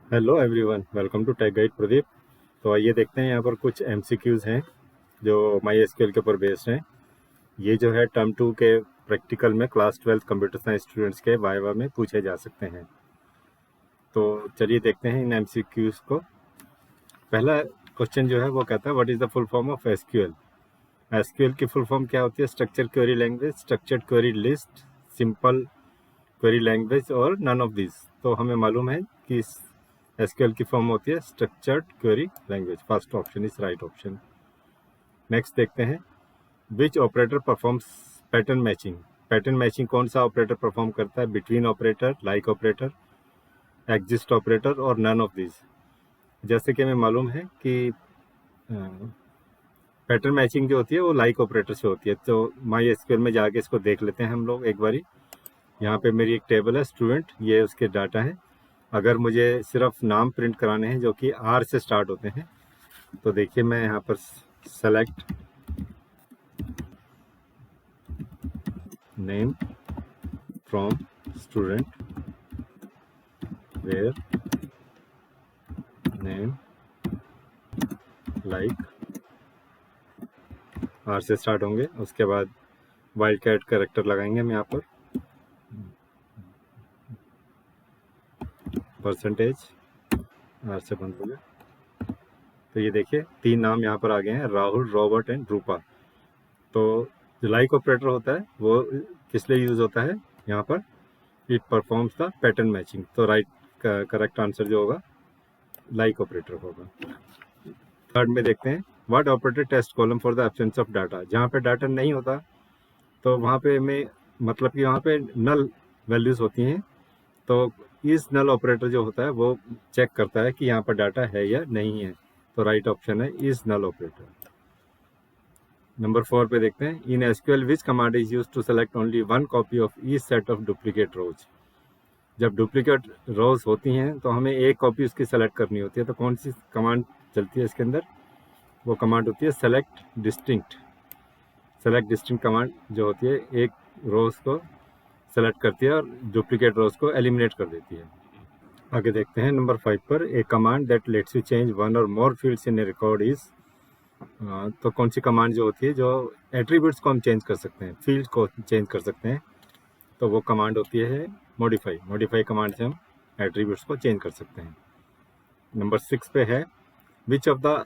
Hello everyone, welcome to tech guide Pradeep. तो आइए देखते हैं यहाँ पर कुछ एमसीक्यूज़ हैं जो माई एसक्यूएल के ऊपर बेस्ड हैं। ये जो है टर्म 2 के प्रैक्टिकल में क्लास 12 कंप्यूटर साइंस स्टूडेंट्स के वाइवा में पूछे जा सकते हैं। तो चलिए देखते हैं इन एमसीक्यूज़ को। पहला क्वेश्चन जो है वो कहता है what is the full form of SQL. SQL की फुल फॉर्म क्या होती है? Structure query language, structured query list, simple query language और नन ऑफ दिस। तो हमें मालूम है कि एसक्यूएल की फॉर्म होती है structured query language. First option is right option. Next देखते हैं which operator performs pattern matching. Pattern matching कौन सा ऑपरेटर परफॉर्म करता है? Between operator, like operator, exist operator और नन ऑफ दिस। जैसे कि हमें मालूम है कि पैटर्न मैचिंग जो होती है वो लाइक ऑपरेटर से होती है। तो माई एसक्यूएल में जाके इसको देख लेते हैं हम लोग एक बारी। यहाँ पे मेरी एक टेबल है स्टूडेंट, ये उसके डाटा है। अगर मुझे सिर्फ नाम प्रिंट कराने हैं जो कि आर से स्टार्ट होते हैं, तो देखिए मैं यहाँ पर select name from student where name like R से स्टार्ट होंगे। उसके बाद वाइल्ड कैट कैरेक्टर लगाएंगे हम यहाँ पर, परसेंटेज आर से बंद हो गया। तो ये देखिए तीन नाम यहाँ पर आ गए हैं, राहुल, रॉबर्ट एंड रूपा। तो जो लाइक ऑपरेटर होता है वो किस लिए यूज होता है? यहाँ पर it performs the pattern matching. तो राइट करेक्ट आंसर जो होगा लाइक ऑपरेटर होगा। थर्ड में देखते हैं what operator test column for the absence of data. जहाँ पे डाटा नहीं होता तो वहाँ पे हमें मतलब कि वहाँ पे नल वैल्यूज होती हैं। तो इस नल ऑपरेटर जो होता है वो चेक करता है कि यहाँ पर डाटा है या नहीं है। तो राइट ऑप्शन है इज नल ऑपरेटर। नंबर 4 पे देखते हैं in SQL which command is use to select only one copy of each set of duplicate rows. जब डुप्लीकेट रोज होती हैं तो हमें एक कॉपी उसकी सेलेक्ट करनी होती है। तो कौन सी कमांड चलती है इसके अंदर? वो कमांड होती है select distinct. Select distinct command जो होती है एक रोज को सेलेक्ट करती है और डुप्लीकेट रोज को एलिमिनेट कर देती है। आगे देखते हैं नंबर 5 पर a command that lets you change one और more fields in a record is. तो कौन सी कमांड जो होती है जो एट्रीब्यूट्स को हम चेंज कर सकते हैं, फील्ड को चेंज कर सकते हैं? तो वो कमांड होती है मॉडिफाई। मॉडिफाई कमांड से हम एट्रीब्यूट्स को चेंज कर सकते हैं। नंबर 6 पे है विच of the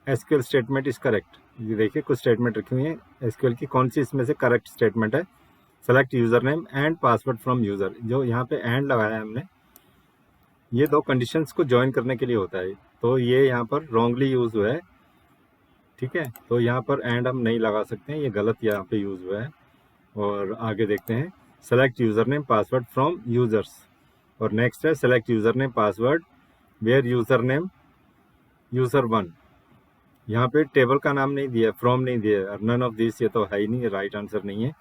SQL statement is correct. ये देखिए कुछ स्टेटमेंट रखी हुई है एसक्यूएल की, कौन सी इसमें से करेक्ट स्टेटमेंट है? Select user name and password from user. जो यहाँ पे एंड लगाया है हमने, ये दो कंडीशंस को ज्वाइन करने के लिए होता है। तो ये यहाँ पर रॉन्गली यूज हुआ है, ठीक है। तो यहाँ पर एंड हम नहीं लगा सकते हैं, ये गलत यहाँ पे यूज हुआ है। और आगे देखते हैं select user name password from users. और नेक्स्ट है select user name password where user name user one. यहाँ पे टेबल का नाम नहीं दिया, फ्रॉम नहीं दिया, नन ऑफ दिस, ये तो है ही नहीं, राइट आंसर नहीं है।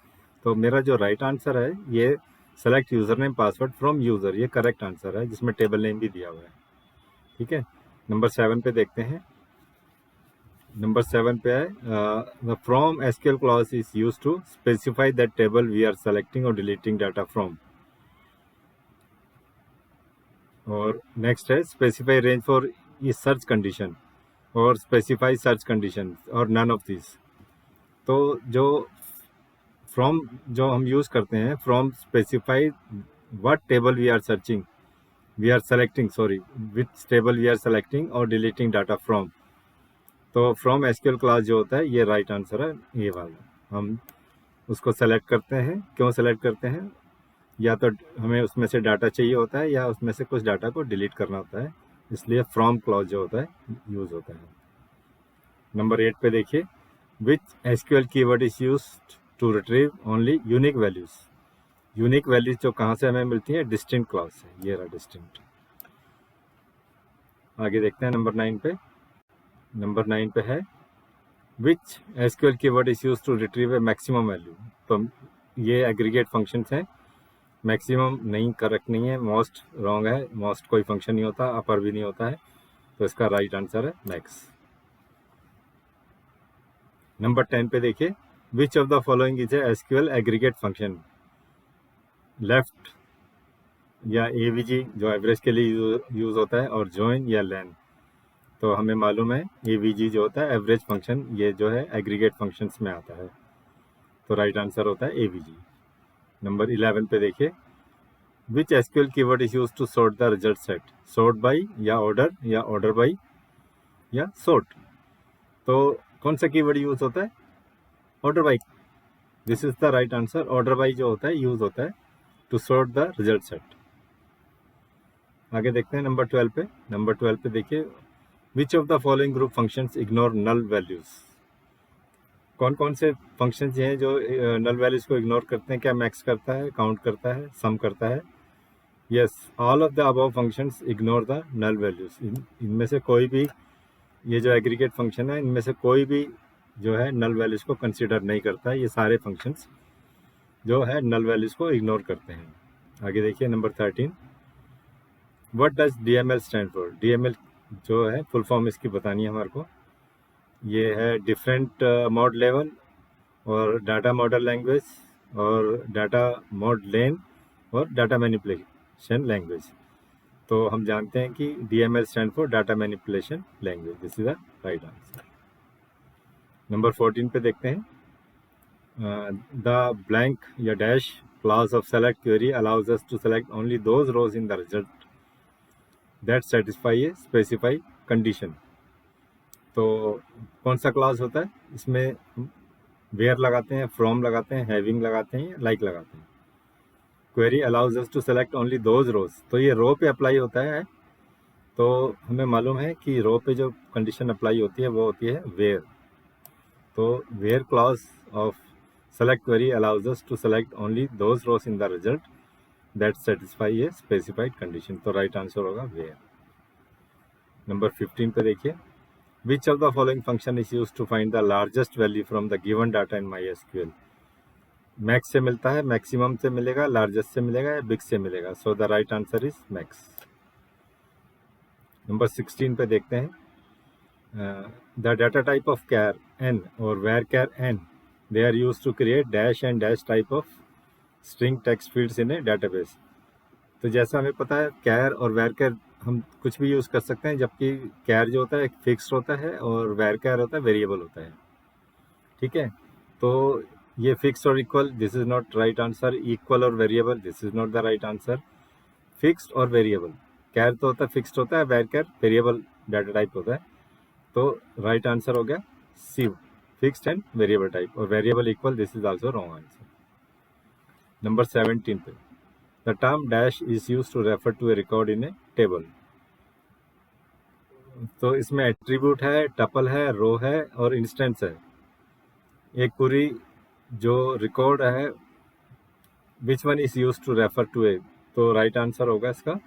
तो मेरा जो राइट आंसर है ये select user name password from user, ये करेक्ट आंसर है जिसमें टेबल नेम भी दिया हुआ है, ठीक है। नंबर 7 पे देखते हैं। नंबर 7 पे है the from SQL clause is use to specify that table we are selecting और डिलीटिंग डाटा फ्रॉम। और नेक्स्ट है स्पेसिफाई रेंज फॉर ई सर्च कंडीशन और स्पेसिफाई सर्च कंडीशन और नन ऑफ दिस। तो जो फ्रॉम जो हम यूज करते हैं, from specify what table we are searching, we are selecting, sorry, which table we are selecting और डिलीटिंग डाटा फ्रॉम। तो फ्रॉम एसक्यूएल क्लास जो होता है ये राइट आंसर है, ये वाला। हम उसको सेलेक्ट करते हैं, क्यों सेलेक्ट करते हैं? या तो हमें उसमें से डाटा चाहिए होता है या उसमें से कुछ डाटा को डिलीट करना होता है, इसलिए फ्रॉम क्लॉज जो होता है यूज होता है। नंबर 8 पे देखिए which SQL keyword is used to retrieve only unique values. Unique values जो कहाँ से हमें मिलती है? डिस्टिंक्ट क्लॉज से, ये रहा डिस्टिंक्ट। आगे देखते हैं नंबर 9 पे। नंबर 9 पे है which SQL keyword is used to retrieve a maximum value. तो ये एग्रीगेट फंक्शंस हैं। मैक्सिमम नहीं, करेक्ट नहीं है, मोस्ट रॉन्ग है, मोस्ट कोई फंक्शन नहीं होता, अपर भी नहीं होता है। तो इसका राइट आंसर है मैक्स। नंबर 10 पे देखिए which of the following is a SQL aggregate function. Left या एवीजी जो एवरेज के लिए यूज़ होता है, और जॉइन या लेन। तो हमें मालूम है एवीजी जो होता है एवरेज फंक्शन, ये जो है एग्रीगेट फंक्शंस में आता है। तो राइट आंसर होता है एवीजी। नंबर 11 पे देखिए, which SQL keyword is use to sort the result set? Sort by या ऑर्डर बाई या सॉर्ट। तो कौन सा कीवर्ड यूज होता है? Order by. This is the right answer. Order by जो होता है यूज होता है to sort the result set. आगे देखते हैं नंबर 12 पे। नंबर 12 पे देखिए, which of the following group functions ignore null values? कौन कौन से फंक्शंस हैं जो नल वैल्यूज को इग्नोर करते हैं? क्या मैक्स करता है, काउंट करता है, सम करता है? Yes, all of the above functions ignore the null values. इनमें से कोई भी, ये जो एग्रीगेट फंक्शन है, इनमें से कोई भी जो है नल वैल्यूज को कंसिडर नहीं करता है। ये सारे फंक्शंस जो है नल वैल्यूज को इग्नोर करते हैं। आगे देखिए number 13, what does DML stand for? DML जो है फुल फॉर्म इसकी बतानी है हमारे को। ये है डिफरेंट मॉड लेवल, और डाटा मॉडल लैंग्वेज, और डाटा मॉड लेन, और डाटा मैनिपुलेशन लैंग्वेज। तो हम जानते हैं कि DML stand for data manipulation language. This is the right answer. Number 14 पे देखते हैं, द ब्लैंक या dash class of select query allows us to select only those rows in the result that satisfy a specify condition. तो कौन सा class होता है? इसमें वेयर लगाते हैं, फ्रॉम लगाते हैं, हैविंग लगाते हैं, लाइक लगाते हैं। Query allows us to select only those rows, तो ये रो पे अप्लाई होता है। तो हमें मालूम है कि रो पे जो कंडीशन अप्लाई होती है वो होती है वेयर। तो where class of select query allows us to select only those rows in the result that satisfy a specified condition. तो राइट आंसर होगा वेयर। नंबर 15 पे देखिए, which of the following function is use to find the largest value from the given data in MySQL? Max से मिलता है, maximum से मिलेगा, largest से मिलेगा, या बिग से मिलेगा? So the right answer is max. Number 16 पे देखते हैं, the data type of char N और varchar N, they are use to create dash and dash type of string text fields in a database. तो जैसा हमें पता है कैर और वेर कैर हम कुछ भी यूज़ कर सकते हैं, जबकि कैर जो होता है फिक्स्ड होता है और वेर कैर होता है वेरिएबल होता है। ठीक है, तो ये फिक्स और equal, this is not right answer. Equal और variable, this is not the right answer. Fixed और वेरिएबल, कैर तो होता है फिक्स्ड होता है, varchar variable data type होता है। तो राइट आंसर हो गया C, fixed and variable type, और variable equal, this is also wrong answer. Number 17 पे, the term dash is use to refer to a record in a table. तो इसमें attribute है, टपल है, रो है, और इंस्टेंस है। एक पूरी जो रिकॉर्ड है, which one is use to refer to a? तो राइट आंसर होगा इसका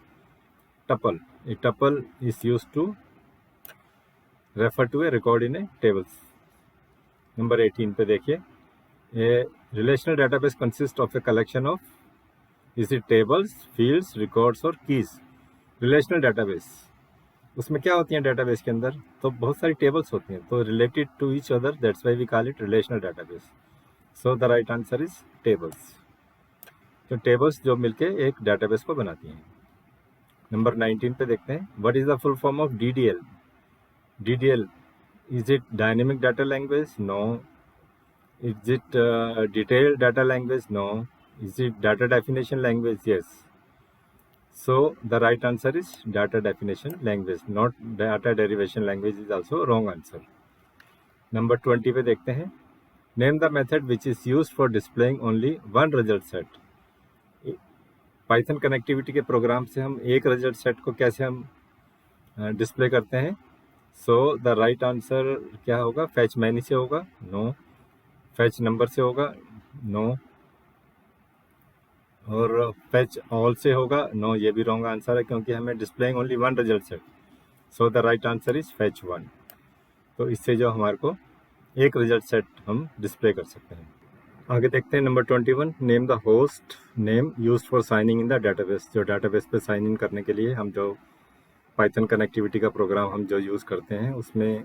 tuple. A tuple is use to refer to a record in a tables. Number 18 पे देखिए, a relational database consist of a collection of, is it tables, fields, records और keys? Relational database, उसमें क्या होती हैं database के अंदर? तो बहुत सारी टेबल्स होती हैं, तो related to each other, that's why we call it relational database. So the right answer is tables. तो टेबल्स जो मिलके एक डेटाबेस को बनाती हैं। नंबर 19 पे देखते हैं, what is the full form of DDL? DDL, is it dynamic data language? No. Is it detailed data language? No. Is it data definition language? Yes. So the right answer is data definition language, not data derivation language is also wrong answer. Number 20 पे देखते हैं, name the method which is used for displaying only one result set. Python connectivity के programme से हम एक result set को कैसे हम डिस्प्ले करते हैं? सो द राइट आंसर क्या होगा? फैच मैनी से होगा? नो। फैच नंबर से होगा? नो। और फैच ऑल से होगा? नो, ये भी रॉन्ग आंसर है, क्योंकि हमें displaying only one result set. So the right answer is fetch 1। तो इससे जो हमारे को एक रिजल्ट सेट हम डिस्प्ले कर सकते हैं। आगे देखते हैं number 21, name the host name used for signing in the database. जो डेटाबेस पे साइन इन करने के लिए हम जो पाइथन कनेक्टिविटी का प्रोग्राम हम जो यूज़ करते हैं, उसमें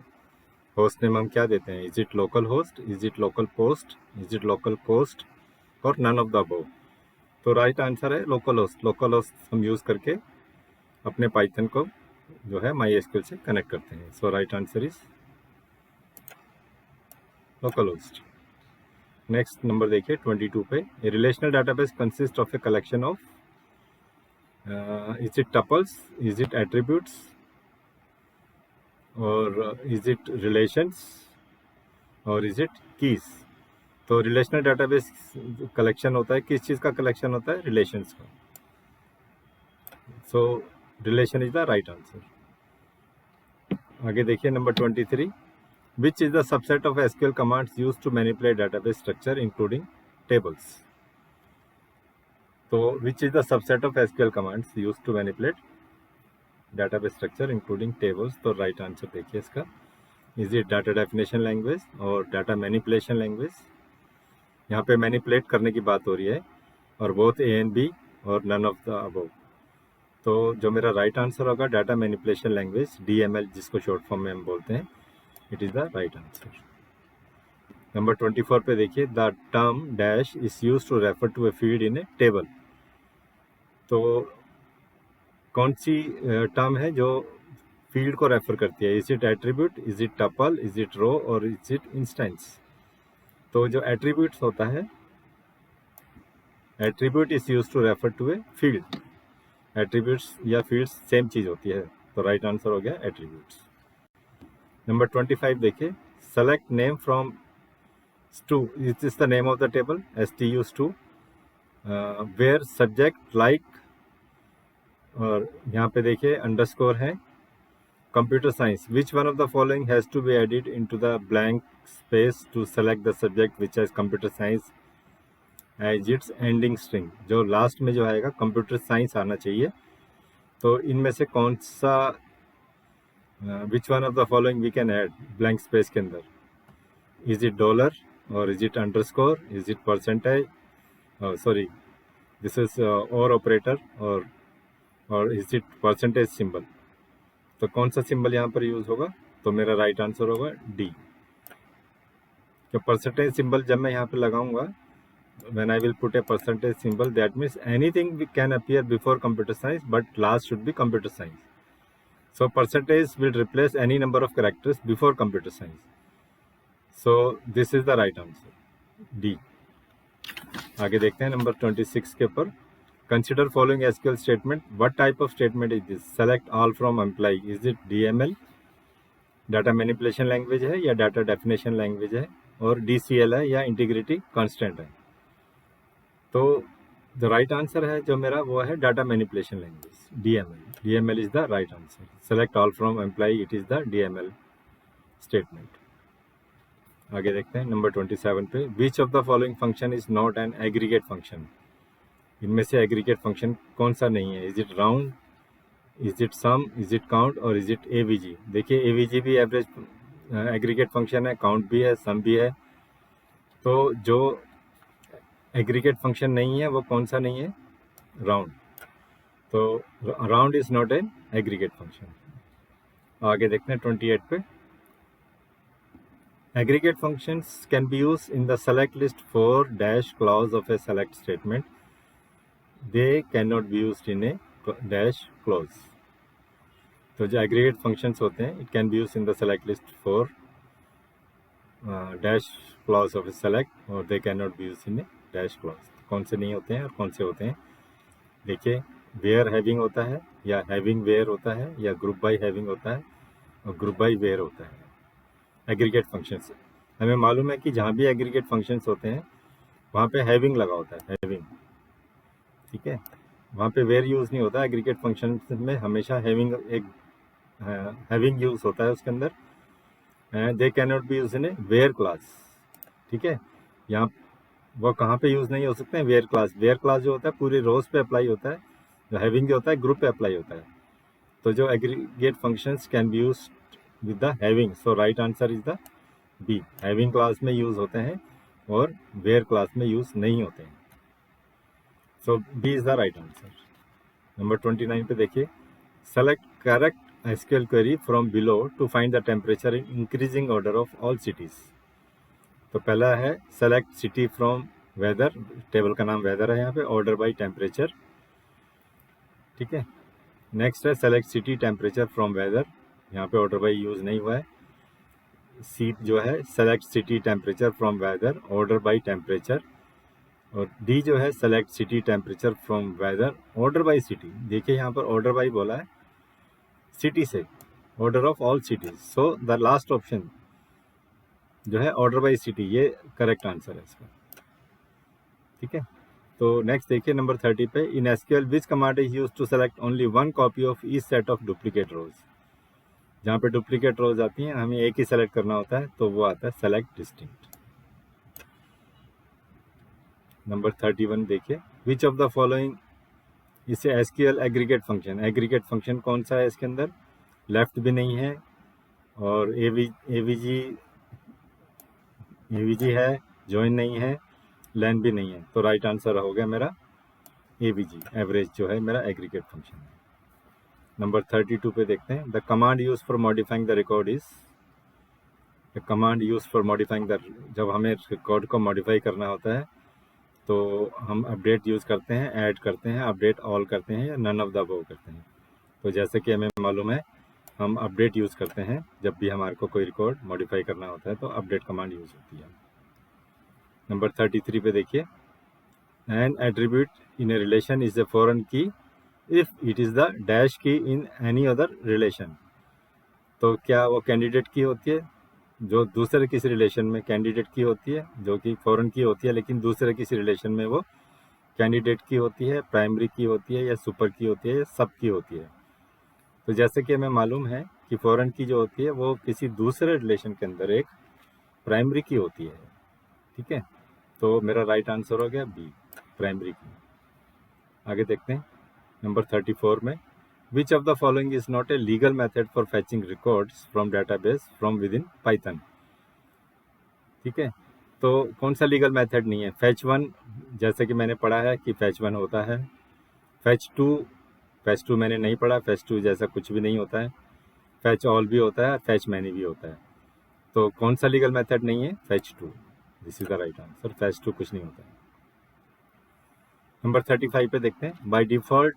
होस्ट नेम हम क्या देते हैं? Is it local host, is it local post, is it local post, और नन ऑफ द अबव? तो राइट आंसर है लोकल होस्ट। लोकल होस्ट हम यूज़ करके अपने पाइथन को जो है MySQL से कनेक्ट करते हैं। So right answer is local host. Next number देखिए 22 पे। A relational database consist of a collection of is it tuples, is it attributes और इज इट रिलेशंस और इज इट कीज। तो रिलेशनल डाटाबेस कलेक्शन होता है, किस चीज़ का collection होता है? रिलेशंस का। So relation is the right answer. आगे देखिए number 23। Which is the subset of SQL commands used to manipulate database structure including tables. तो which is the subset of SQL commands used to manipulate database structure including tables. तो right answer देखिए इसका, is it data definition language और data manipulation language. यहाँ पे manipulate करने की बात हो रही है और बोथ A and B और नन ऑफ द अबव। तो जो मेरा राइट आंसर होगा डाटा मैनिपुलेशन लैंग्वेज, DML जिसको शॉर्ट फॉर्म में हम बोलते हैं, it is the right answer. Number 24 पे देखिए, the term dash is use to refer to a field in a table. तो कौन सी टर्म है जो फील्ड को रेफर करती है? Is it attribute, is it tuple, is it row और इज इट इंस्टेंस। तो जो एट्रीब्यूट्स होता है, attribute is use to refer to a field. Attributes या फील्ड्स सेम चीज़ होती है, तो राइट आंसर हो गया एट्रीब्यूट्स। नंबर 25 देखिए, select name from stu, it is the name of the table STU stu, where subject like, और यहाँ पे देखिए अंडरस्कोर है। Computer science, which one of the following has to be added into the blank space to select the subject which has computer science as its ending string. जो last में जो आएगा computer science आना चाहिए। तो इनमें से कौन सा, which one of the following we can add blank space के अंदर? इज इट डॉलर और is it underscore, is it percentage, sorry this is or operator, और इज इट परसेंटेज सिंबल। तो कौन सा सिंबल यहाँ पर यूज होगा? तो मेरा राइट आंसर होगा D। तो परसेंटेज सिंबल जब मैं यहाँ पे लगाऊंगा, when I will put a percentage symbol, that means anything can appear before computer science but last should be computer science. So percentage will replace any number of characters before computer science. So this is the right answer, D। आगे देखते हैं number 26 के ऊपर। Consider following SQL statement, what type of statement is this? Select all from employ, is it DML data manipulation language है या data definition language है, और DCL है या इंटीग्रिटी कांस्टेंट है। तो जो राइट आंसर है जो मेरा वो है data manipulation language, DML। DML is the right answer. Select all from employ, it is the DML statement. आगे देखते हैं नंबर 27 पे। Which of the following function is not an aggregate function? इनमें से एग्रीगेट फंक्शन कौन सा नहीं है? Is it round, is it sum, is it count और इज इट AVG। देखिए AVG भी एवरेज एग्रीगेट फंक्शन है, काउंट भी है, सम भी है। तो जो एग्रीगेट फंक्शन नहीं है वो कौन सा नहीं है? राउंड। तो round is not an aggregate function. आगे देखते हैं 28 पे। Aggregate functions can be used in the select list for dash clause of a select statement, they can not be used in a dash clause. तो जो aggregate functions होते हैं, it can be used in the select list for dash clause of a select और they can not be used in a dash clause. कौन से नहीं होते हैं और कौन से होते हैं? देखिए, वेयर हैविंग होता है या हैविंग वेयर होता है या ग्रुप बाय हैविंग होता है और ग्रुप बाय वेयर होता है। एग्रीगेट फंक्शंस हमें मालूम है कि जहाँ भी एग्रीगेट फंक्शंस होते हैं वहाँ पे हैविंग लगा होता है, हैविंग, ठीक है। वहाँ पे वेयर यूज़ नहीं होता। एग्रीगेट फंक्शन में हमेशा हैविंग एक हैविंग यूज़ होता है उसके अंदर। They can not be use in a where class, ठीक है। यहाँ वो कहाँ पे यूज़ नहीं हो सकते हैं? Where class. वेयर क्लास जो होता है पूरे रोज पे अप्लाई होता है, जो हैविंग जो होता है ग्रुप पे अप्लाई होता है। तो जो aggregate functions can B use with the having, so right answer is the B। Having class में यूज़ होते हैं और वेयर क्लास में यूज़ नहीं होते हैं। So B is the right answer. Number 29 पे देखिए, select correct SQL query from below to find the temperature in increasing order of all cities. तो पहला है select city from weather, table का नाम वेदर है यहाँ पे, ऑर्डर बाय टेम्परेचर, ठीक है। नेक्स्ट है select city temperature from weather, यहाँ पे ऑर्डर बाय यूज़ नहीं हुआ है। सी जो है select city temperature from weather, order by temperature. और डी जो है select city temperature from weather, order by city. देखिए यहाँ पर ऑर्डर बाय बोला है सिटी से, order of all cities, so the last option जो है ऑर्डर बाय सिटी, ये करेक्ट आंसर है इसका, ठीक है। तो नेक्स्ट देखिए नंबर 30 पे, in SQL which command is use to select only one copy of each set of duplicate rows. जहाँ पे डुप्लीकेट रोज आती हैं हमें एक ही सेलेक्ट करना होता है, तो वो आता है सेलेक्ट डिस्टिंक्ट। नंबर 31 देखिए, विच ऑफ द फॉलोइंग, इसे SQL aggregate function, aggregate function कौन सा है इसके अंदर, लेफ्ट भी नहीं है और एवीजी है, ज्वाइन नहीं है, लेन भी नहीं है, तो राइट आंसर हो गया मेरा एवीजी, एवरेज जो है मेरा एग्रीगेट फंक्शन है। नंबर 32 पे देखते हैं, the command use for modifying the record is, the command use for modifying the, जब हमें रिकॉर्ड को मॉडिफाई करना होता है तो हम अपडेट यूज़ करते हैं, ऐड करते हैं, अपडेट ऑल करते हैं या नन ऑफ द अबव करते हैं। तो जैसे कि हमें मालूम है हम अपडेट यूज़ करते हैं जब भी हमारे को कोई रिकॉर्ड मॉडिफाई करना होता है, तो अपडेट कमांड यूज़ होती है। नंबर 33 पे देखिए, an attribute in a relation is a foreign key if it is the dash key in any other relation. तो क्या वो कैंडिडेट की होती है जो दूसरे किसी रिलेशन में कैंडिडेट की होती है, जो कि फॉरेन की होती है लेकिन दूसरे किसी रिलेशन में वो कैंडिडेट की होती है, प्राइमरी की होती है या सुपर की होती है या सब की होती है। तो जैसे कि हमें मालूम है कि फॉरेन की जो होती है वो किसी दूसरे रिलेशन के अंदर एक प्राइमरी की होती है, ठीक है। तो मेरा राइट आंसर हो गया बी, प्राइमरी की। आगे देखते हैं नंबर 34 में, विच of the following is not a legal method for फैचिंग records from database from with in Python, ठीक है। तो कौन सा लीगल मेथड नहीं है, फैच वन, जैसे कि मैंने पढ़ा है कि फैच वन होता है, फैच टू मैंने नहीं पढ़ा, फैच टू जैसा कुछ भी नहीं होता है, फैच ऑल भी होता है, फैच मैनी भी होता है। तो कौन सा लीगल मेथड नहीं है, fetch two, this is the right answer, fetch two कुछ नहीं होता है। नंबर 35 पे देखते हैं, by default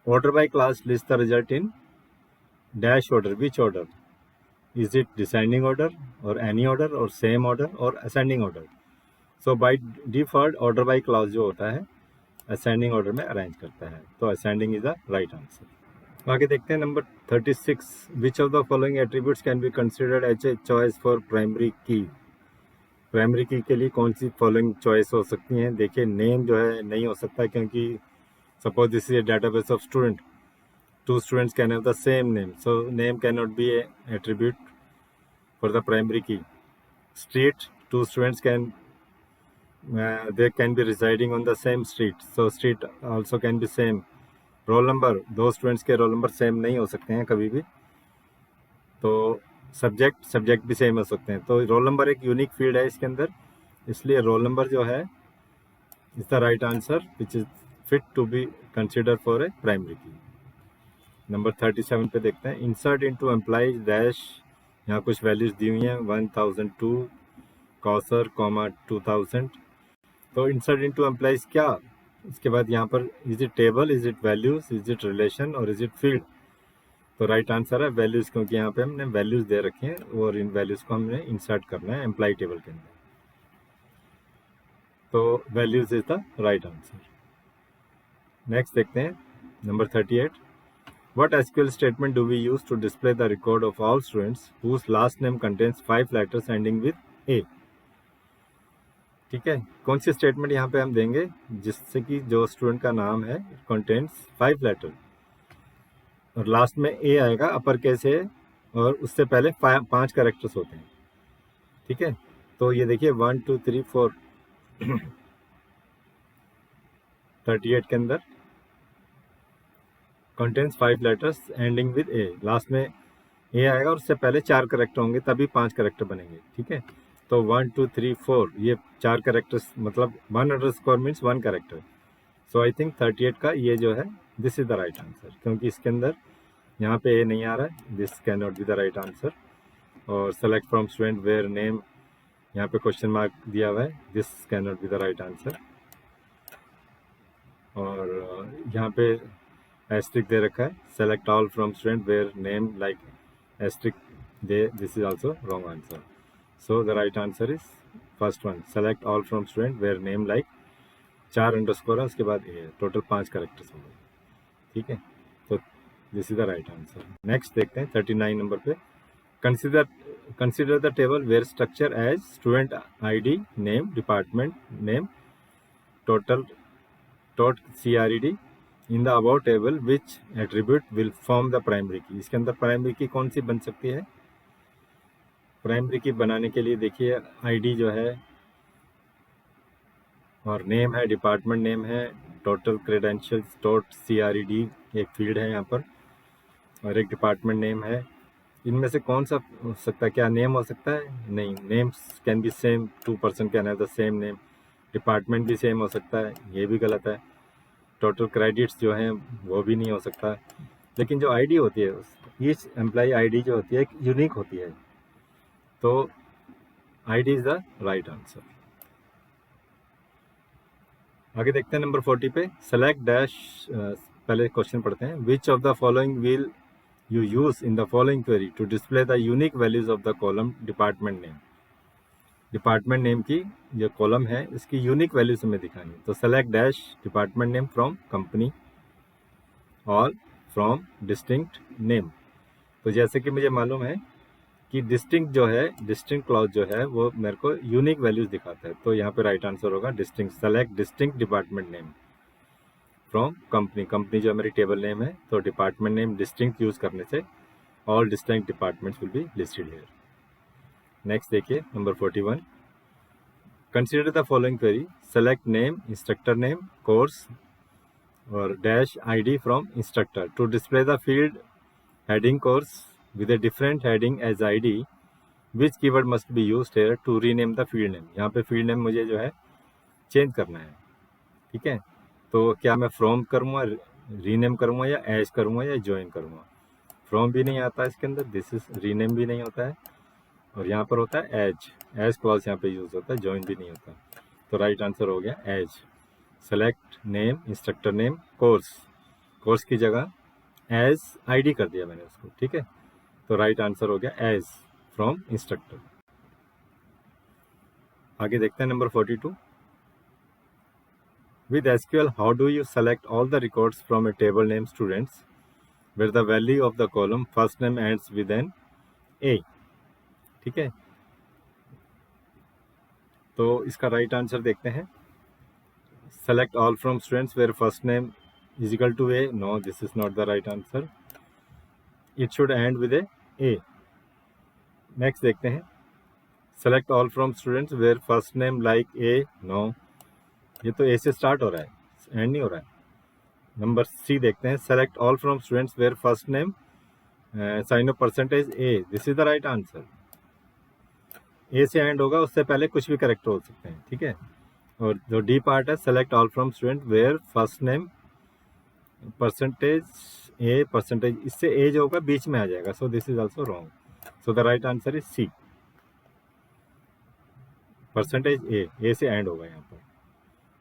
order by class list the result in dash order, which order, is it descending order और एनी ऑर्डर और सेम ऑर्डर और ascending order. So by default order by class जो होता है असेंडिंग ऑर्डर में arrange करता है, तो ascending is the right answer. आगे देखते हैं number 36, which of the following attributes can be considered as a choice for primary key. Primary key के लिए कौन सी फॉलोइंग चॉइस हो सकती हैं, देखिए नेम जो है नहीं हो सकता, क्योंकि suppose this is a database of student, two students can have the same name, so name can not be a attribute for the primary key. Street, two students can they can be residing on the same street, so street also can be same. Roll number, दो students के roll number same नहीं हो सकते हैं कभी भी। तो subject भी सेम हो सकते हैं, तो रोल नंबर एक यूनिक फील्ड है इसके अंदर, इसलिए रोल नंबर जो है is the right answer which is fit to be consider for a primary key. Number 37 पे देखते हैं, इंसर्ट इनटू एम्प्लॉय डैश, यहाँ कुछ वैल्यूज दी हुई हैं 1002 कॉसर कॉमा 2000। तो इंसर्ट इनटू एम्प्लॉइज क्या, इसके बाद यहाँ पर is it table, is it values, is it relation और इज इट फील्ड। तो राइट आंसर है वैल्यूज, क्योंकि यहाँ पे हमने वैल्यूज दे रखे हैं और इन वैल्यूज को हमने इंसर्ट करना है एम्प्लॉय टेबल के अंदर, तो values is the right answer. Next देखते हैं number 38, what SQL statement do we use to display the record of all students whose last name contains 5 letters ending with A. ठीक है, कौन सी स्टेटमेंट यहाँ पे हम देंगे जिससे कि जो स्टूडेंट का नाम है कंटेंट्स 5 लेटर और लास्ट में ए आएगा अपर केस है और उससे पहले 5 कैरेक्टर्स होते हैं, ठीक है। तो ये देखिए 1 2 3 4 38 के अंदर contents 5 letters ending with A, last में ए आएगा और उससे पहले 4 कैरेक्टर होंगे तभी 5 कैरेक्टर बनेंगे, ठीक है। तो 1 2 3 4 ये 4 कैरेक्टर्स, मतलब 1 underscore means 1 character. So I think 38 का ये जो है this is the right answer, क्योंकि इसके अंदर यहाँ पे ए नहीं आ रहा है, this can not be the right answer. और select from student where name यहाँ पे क्वेश्चन मार्क दिया हुआ है, this can not be the right answer. और यहाँ पे एस्ट्रिक दे रखा है, select all from student where name like asterisk दे, this is also wrong answer. So the right answer is first one, select all from student where name like 4 underscore है, उसके बाद ए, टोटल 5 करेक्टर्स होंगे। ठीक है, तो this is the right answer. Next देखते हैं 39 नंबर पे, consider the table where structure as student ID name department name total CRED in the above table which attribute will form the primary key. इसके अंदर primary की कौन सी बन सकती है? प्राइमरी की बनाने के लिए देखिए आईडी जो है और नेम है, डिपार्टमेंट नेम है, टोटल क्रेडेंशियल्स .CRED एक फील्ड है यहाँ पर, और एक डिपार्टमेंट नेम है। इनमें से कौन सा हो सकता है? क्या नेम हो सकता है? नहीं, names can be same, 2 person can have the same name. Department भी सेम हो सकता है, ये भी गलत है। टोटल क्रेडिट्स जो हैं वो भी नहीं हो सकता। लेकिन जो आईडी होती है, ईच एम्प्लॉय आईडी जो होती है एक यूनिक होती है, तो ID is the right answer. आगे देखते हैं नंबर 40 पे, सेलेक्ट डैश, पहले क्वेश्चन पढ़ते हैं, विच of the following will you use in the following query to display the unique values of the column department name। Department name की जो column है इसकी यूनिक वैल्यूज हमें दिखानी है। तो select dash department name from company और from distinct name. तो जैसे कि मुझे मालूम है कि डिस्टिंक्ट जो है, डिस्टिंक्ट क्लॉज जो है वो मेरे को यूनिक वैल्यूज दिखाता है, तो यहाँ पे राइट आंसर होगा distinct. Select distinct department name from company, company जो मेरी टेबल नेम है, तो डिपार्टमेंट नेम डिस्टिंक्ट यूज करने से all distinct departments will be listed here. Next देखिए number 41, consider the following query, select name, instructor name, course और dash ID from instructor to display the field heading course with a different heading as ID, which keyword must be used here to rename the field name. यहाँ पे field name मुझे जो है change करना है। ठीक है, तो क्या मैं फ्रॉम करूँगा, रीनेम करूँगा, या एज करूँगा, या ज्वाइन करूँगा? फ्रॉम भी नहीं आता इसके अंदर, दिस इज रीनेम भी नहीं होता है, और यहाँ पर होता है एज क्लॉज यहाँ पे यूज होता है, ज्वाइन भी नहीं होता। तो राइट आंसर हो गया age. Select name, instructor name, course, course की जगह एज आईडी कर दिया मैंने उसको। ठीक है, तो राइट आंसर हो गया एज फ्रॉम इंस्ट्रक्टर। आगे देखते हैं number 42, with SQL how do you select all the records from a table named students where the value of the column first name ends with an A। ठीक है, तो इसका right answer देखते हैं, select all from students where first name is equal to A। No, this is not the right answer, it should end with a. Next देखते हैं, select all from students where first name like A। No, ये तो ए से start हो रहा है, and नहीं हो रहा है। नंबर सी देखते हैं, select all from students where first name sign of percentage A, this is the right answer. A से एंड होगा, उससे पहले कुछ भी करेक्टर हो सकते हैं। ठीक है, और जो डी पार्ट है, select all from student where first name percentage A, percentage, इससे ए जो होगा बीच में आ जाएगा, so this is also wrong. So the right answer is C, percentage A से एंड होगा यहाँ पर।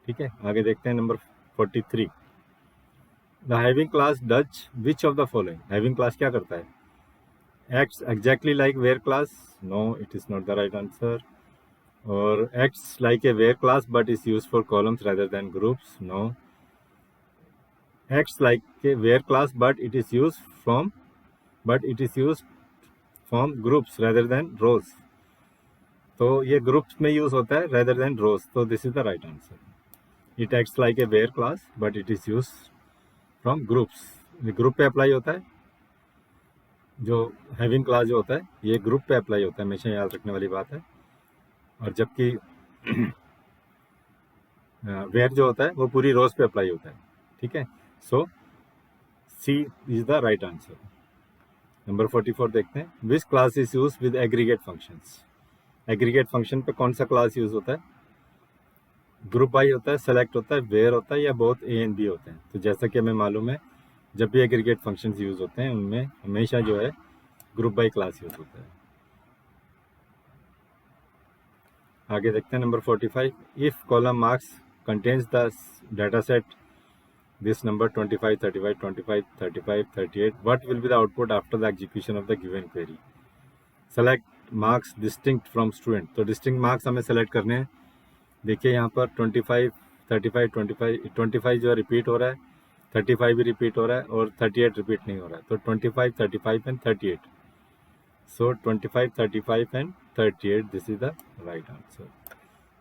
ठीक है, आगे देखते हैं number 43, the having clause does which of the following. Having clause क्या करता है? Acts exactly like where clause. No, it is not the right answer. और acts like a where clause but is use for columns rather than groups। No, acts like a where class but it is used from groups rather than rows। तो ये groups में use होता है rather than rows, तो this is the right answer. It acts like A where class but it is used from groups। ये group पे apply होता है, जो हैविंग क्लास जो होता है ये ग्रुप पे अप्लाई होता है, हमेशा याद रखने वाली बात है। और जबकि वेयर जो होता है वो पूरी रोज पे अप्लाई होता है। ठीक है, so C is the right answer. Number 44 देखते हैं, which clause is use with aggregate functions. Aggregate function पे कौन सा क्लास यूज होता है? ग्रुप बाई होता है, सेलेक्ट होता है, वेयर होता है, या बोथ ए एंड बी होते हैं। तो जैसा कि हमें मालूम है, जब भी एग्रीगेट फंक्शंस यूज होते हैं उनमें हमेशा जो है ग्रुप बाई क्लास यूज होता है। आगे देखते हैं number 45, if column marks contains the data set this number 25, 35, 25, 35, 38, what will be the output after the execution of the given query? Select marks distinct from student. तो distinct marks हमें select करने हैं। देखिए यहाँ पर 25, 35, 25 जो है रिपीट हो रहा है, 35 भी रिपीट हो रहा है और 38 रिपीट नहीं हो रहा है। तो 25, 35 and 38. So 25, 35 and 38 this is the right answer,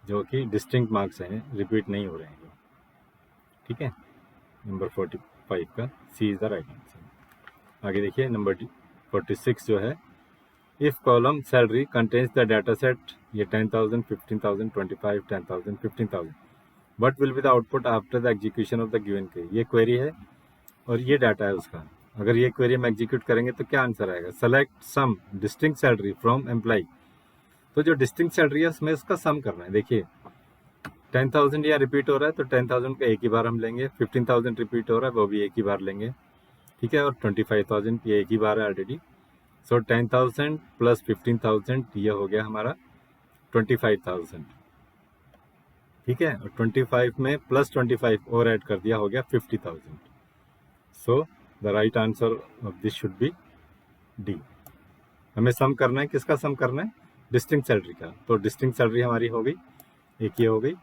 जो कि डिस्टिंक्ट मार्क्स हैं, रिपीट नहीं हो रहे हैं। ठीक है, नंबर 45 का सी इज द राइट आंसर। आगे देखिए नंबर 46 जो है, if column salary contains the data set, ये 10,000, 15,000, 25, 10,000, 15,000, what will be the output after the execution of the given query. ये क्वेरी है और ये डाटा है उसका। अगर ये क्वेरी हम एग्जीक्यूट करेंगे तो क्या आंसर आएगा? Select sum distinct salary from employ. तो जो डिस्टिंक्ट सैलरी है उसमें उसका सम करना है। देखिए 10,000 या रिपीट हो रहा है तो 10,000 का एक ही बार हम लेंगे, 15,000 रिपीट हो रहा है वो भी एक ही बार लेंगे। ठीक है, और 25,000 ये एक ही बार है ऑलरेडी। सो 10,000 प्लस 15,000 ये हो गया हमारा 25,000। ठीक है, और 25 में प्लस 25 और ऐड कर दिया, हो गया 50,000। सो the right answer of this should be D. हमें सम करना है, किसका सम करना है? डिस्टिंक्ट सैलरी का। तो डिस्टिंक्ट सैलरी हमारी हो गई, एक ये हो गई,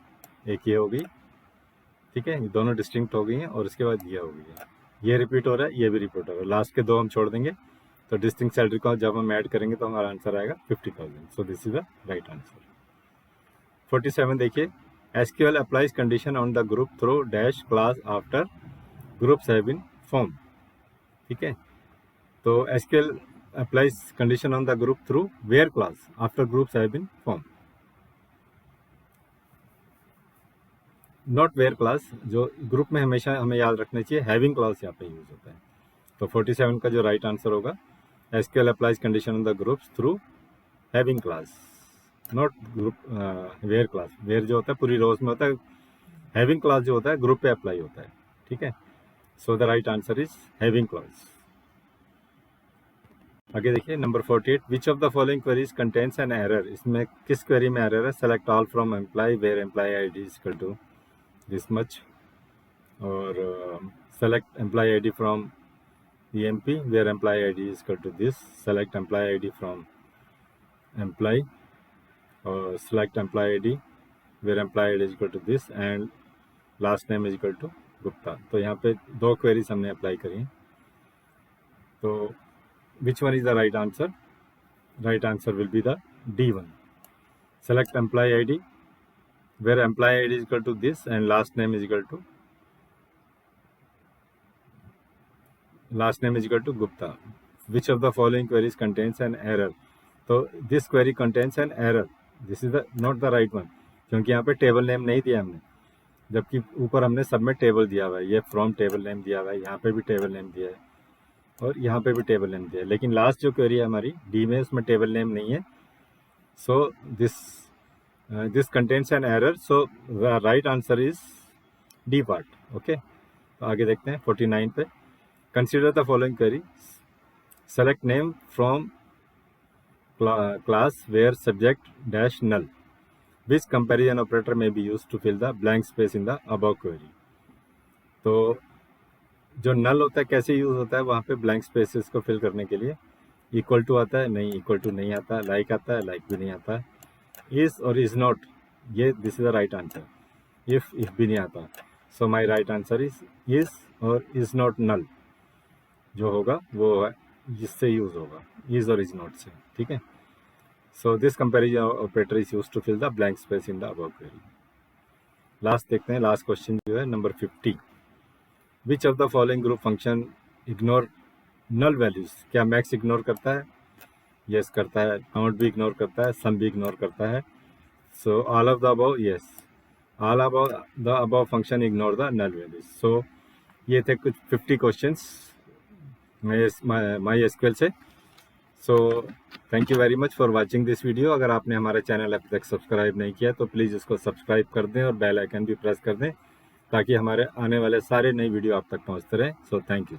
एक ये हो गई। ठीक है, ये दोनों डिस्टिंक्ट हो गई हैं और उसके बाद ये हो गई है, ये रिपीट हो रहा है, ये भी रिपीट हो रहा है। लास्ट के दो हम छोड़ देंगे। तो डिस्टिंक्ट सैलरी को जब हम ऐड करेंगे तो हमारा आंसर आएगा 50,000। So this is the right answer. 47 देखिए, SQL applies condition on the group through dash class after groups have been form. ठीक है, तो SQL applies condition on the group through where class after groups have been form. Not where class, जो group में हमेशा हमें याद रखना चाहिए, हैविंग क्लास यहाँ पे यूज होता है। तो 47 का जो राइट आंसर होगा, SQL applies condition on the groups through having class, not group where class. Where जो होता है पूरी रोज में होता है, हैविंग क्लास जो होता है ग्रुप पे अप्लाई होता है। ठीक है, so the right answer is having class. आगे देखिए number 48, which of the following queries contains an error. इसमें किस क्वेरी में एरर है? Select all from employee where employee ID is equal to this much, और select employee ID from EMP where employee ID is equal to this, select employee ID from employee, or select employee ID where employee ID is equal to this and last name is equal to Gupta। तो यहाँ पे दो queries हमने apply करी हैं। तो which one is the right answer? Right answer will be the D1, select employee ID where employee ID is equal to this and last name is equal to Gupta. Which of the following queries contains an error? तो this query contains an error. This is not the right one, क्योंकि यहाँ पे table name नहीं दिया हमने, जबकि ऊपर हमने सब में टेबल दिया हुआ है। ये फ्रॉम टेबल नेम दिया हुआ है, यहाँ पे भी टेबल नेम दिया है और यहाँ पे भी टेबल नेम दिया है। लेकिन लास्ट जो क्वेरी है हमारी डी में, उसमें टेबल नेम नहीं है। So this contains an error, so the right answer is D part. Okay, तो आगे देखते हैं 49 पे। Consider the following query. Select name from class where subject dash null. Which comparison operator may be used to fill the blank space in the above query? तो जो null होता है कैसे यूज होता है? वहाँ पे blank spaces को fill करने के लिए इक्वल टू आता है, नहीं इक्वल टू नहीं आता, लाइक आता है, लाइक भी नहीं आता, इज और इज नॉट, ये this is the right answer. If भी नहीं आता, सो माई राइट आंसर इज और इज नॉट नल जो होगा वो है जिससे यूज होगा, इज और इज नॉट से। ठीक है, so this comparison operator is used to fill the blank space in the above query. Last देखते हैं, लास्ट क्वेश्चन जो है number 50, which of the following group function ignore null values. क्या max ignore करता है? यस करता है। Count भी इग्नोर करता है, सम भी इग्नोर करता है। So all of the above, yes all above the above function ignore the null values. सो ये थे कुछ 50 क्वेश्चंस माई एसक्यूएल से। So thank you very much for watching this video. अगर आपने हमारा चैनल अभी तक सब्सक्राइब नहीं किया तो प्लीज़ उसको सब्सक्राइब कर दें और बेल आइकन भी प्रेस कर दें ताकि हमारे आने वाले सारे नई वीडियो आप तक पहुंचते रहें। सो थैंक यू।